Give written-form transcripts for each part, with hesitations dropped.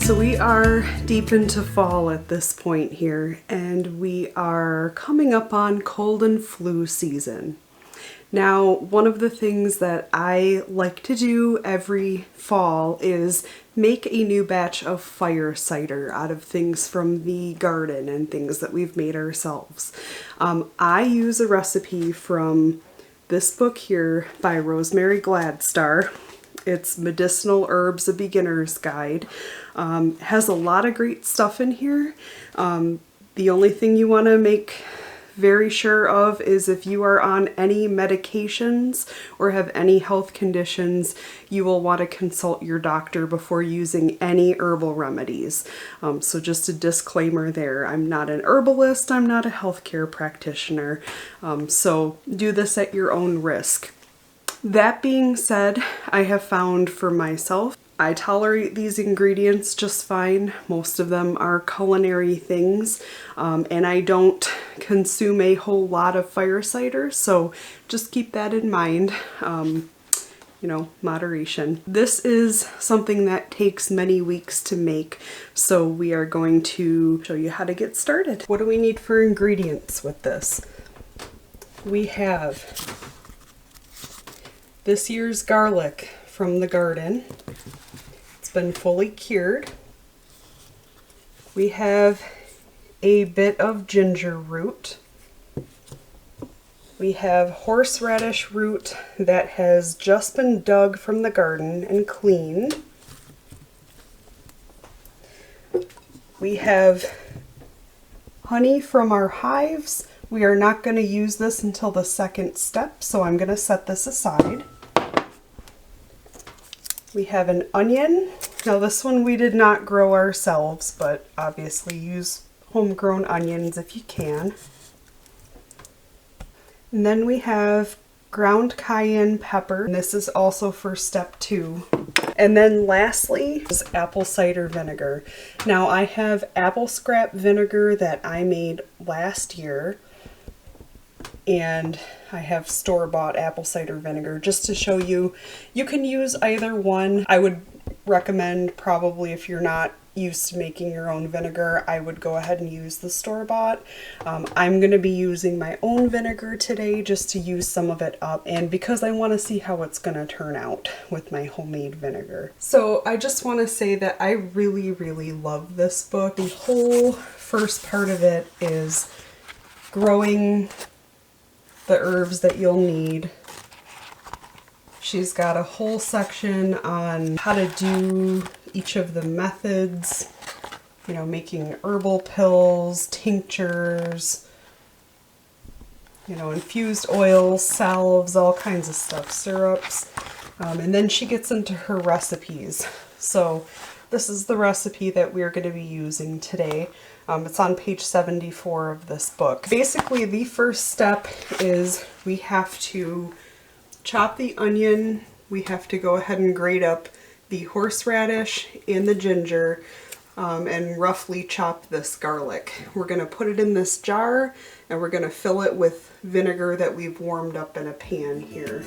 So we are deep into fall at this point here, and we are coming up on cold and flu season. Now, one of the things that I like to do every fall is make a new batch of fire cider out of things from the garden and things that we've made ourselves. I use a recipe from this book here by Rosemary Gladstar. It's Medicinal Herbs, a Beginner's Guide. Has a lot of great stuff in here. The only thing you want to make very sure of is if you are on any medications or have any health conditions, you will want to consult your doctor before using any herbal remedies. So just a disclaimer there. I'm not an herbalist, I'm not a healthcare practitioner, so do this at your own risk. That being said, I have found for myself, I tolerate these ingredients just fine. Most of them are culinary things, and I don't consume a whole lot of fire cider, so just keep that in mind. Moderation. This is something that takes many weeks to make, so we are going to show you how to get started. What do we need for ingredients with this? We have this year's garlic from the garden. It's been fully cured. We have a bit of ginger root. We have horseradish root that has just been dug from the garden and cleaned. We have honey from our hives. We are not going to use this until the second step, so I'm going to set this aside. We have an onion. Now this one we did not grow ourselves, but obviously use homegrown onions if you can. And then we have ground cayenne pepper, and this is also for step 2. And then lastly is apple cider vinegar. Now I have apple scrap vinegar that I made last year, and I have store-bought apple cider vinegar just to show you. You can use either one. I would recommend, probably if you're not used to making your own vinegar, I would go ahead and use the store-bought. I'm going to be using my own vinegar today just to use some of it up, and because I want to see how it's going to turn out with my homemade vinegar. So I just want to say that I really, really love this book. The whole first part of it is growing the herbs that you'll need. She's got a whole section on how to do each of the methods, making herbal pills, tinctures, infused oils, salves, all kinds of stuff, syrups. And then she gets into her recipes. So this is the recipe that we're going to be using today. It's on page 74 of this book. Basically, the first step is we have to chop the onion. We have to go ahead and grate up the horseradish and the ginger, and roughly chop this garlic. We're going to put it in this jar, and we're going to fill it with vinegar that we've warmed up in a pan here.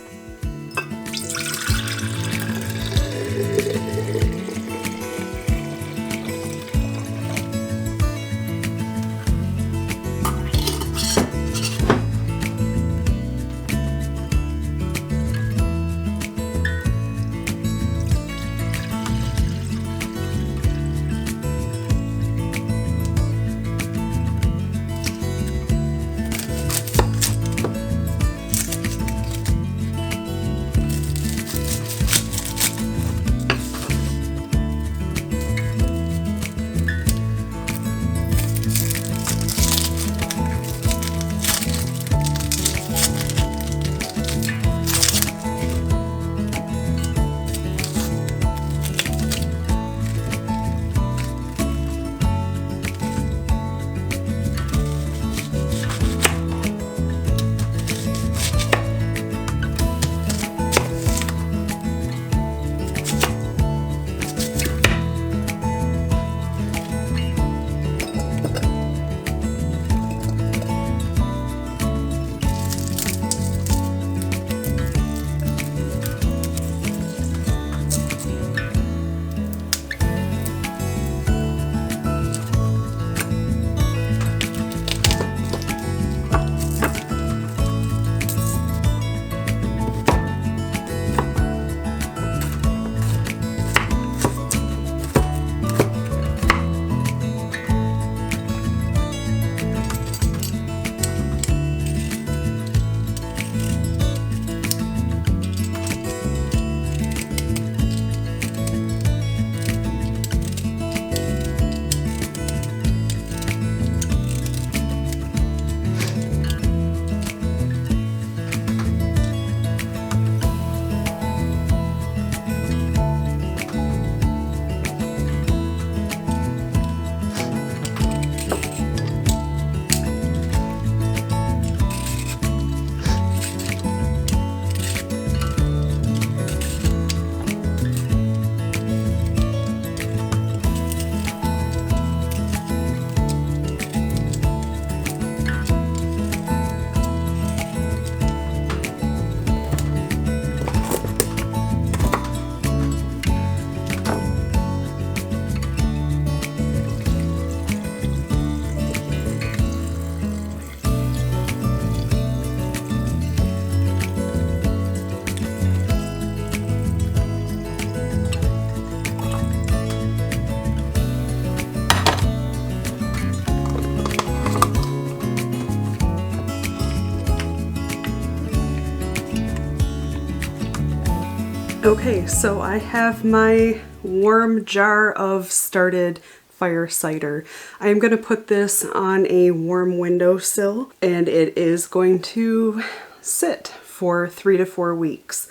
Okay, so I have my warm jar of started fire cider. I am going to put this on a warm windowsill and it is going to sit for 3 to 4 weeks.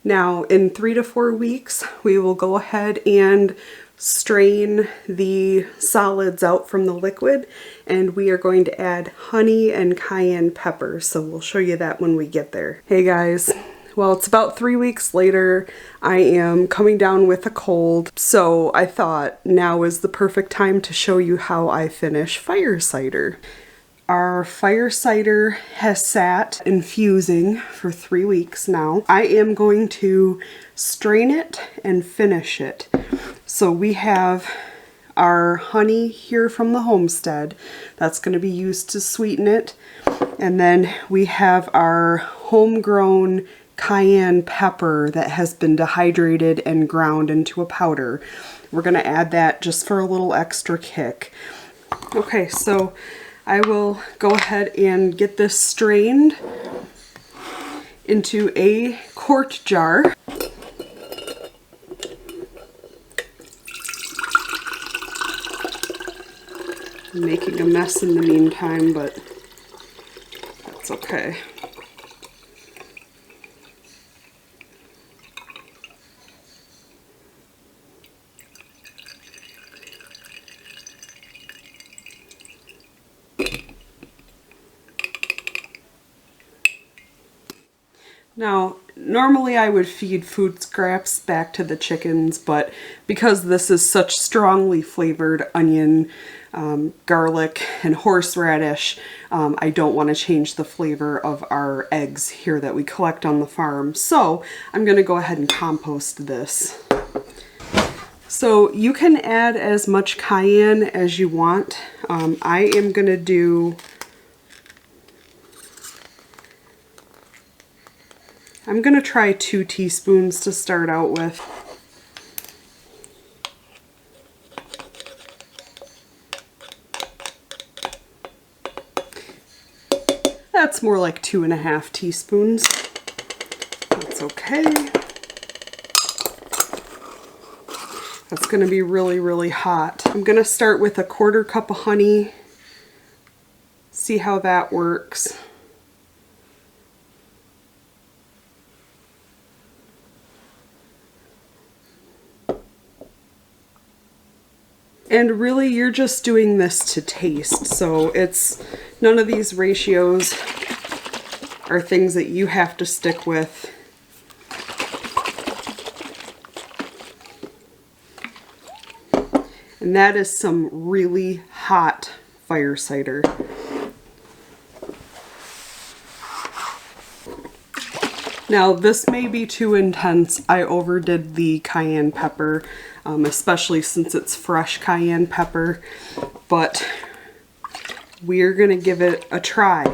Now in 3 to 4 weeks we will go ahead and strain the solids out from the liquid, and we are going to add honey and cayenne pepper, so we'll show you that when we get there. Hey guys, well, it's about 3 weeks later. I am coming down with a cold, so I thought now is the perfect time to show you how I finish fire cider. Our fire cider has sat infusing for 3 weeks now. I am going to strain it and finish it. So we have our honey here from the Homestead. That's going to be used to sweeten it. And then we have our homegrown cayenne pepper that has been dehydrated and ground into a powder. We're going to add that just for a little extra kick. Okay, so I will go ahead and get this strained into a quart jar. I'm making a mess in the meantime, but that's okay. Now, normally I would feed food scraps back to the chickens, but because this is such strongly flavored onion, garlic, and horseradish, I don't want to change the flavor of our eggs here that we collect on the farm. So I'm going to go ahead and compost this. So you can add as much cayenne as you want. I am going to do... I'm going to try 2 teaspoons to start out with. That's more like 2.5 teaspoons. That's okay. That's going to be really, really hot. I'm going to start with 1/4 cup of honey. See how that works. And really, you're just doing this to taste, so it's none of these ratios are things that you have to stick with. And that is some really hot fire cider. Now, this may be too intense. I overdid the cayenne pepper, especially since it's fresh cayenne pepper, but we're gonna give it a try.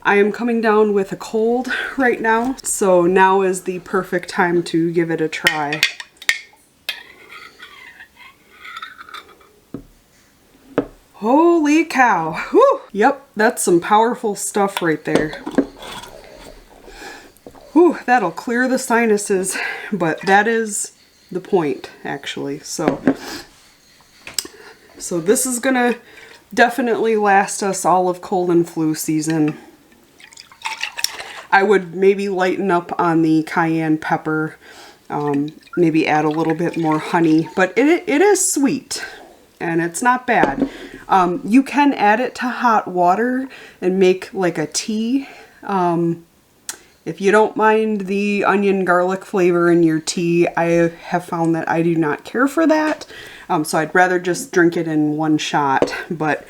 I am coming down with a cold right now, so now is the perfect time to give it a try. Holy cow! Whew. Yep, that's some powerful stuff right there. Whew, that'll clear the sinuses, but that is the point, actually. So this is gonna definitely last us all of cold and flu season. I would maybe lighten up on the cayenne pepper, maybe add a little bit more honey, but it is sweet and it's not bad. You can add it to hot water and make like a tea. If you don't mind the onion garlic flavor in your tea, I have found that I do not care for that. So I'd rather just drink it in one shot. But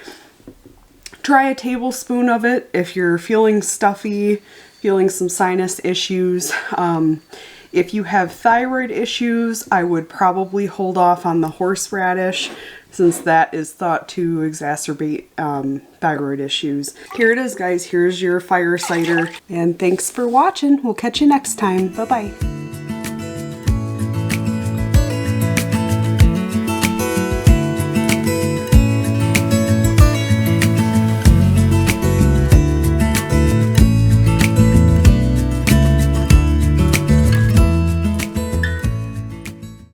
try a tablespoon of it if you're feeling stuffy, feeling some sinus issues. If you have thyroid issues, I would probably hold off on the horseradish, since that is thought to exacerbate thyroid issues. Here it is, guys. Here's your fire cider. And thanks for watching. We'll catch you next time. Bye-bye.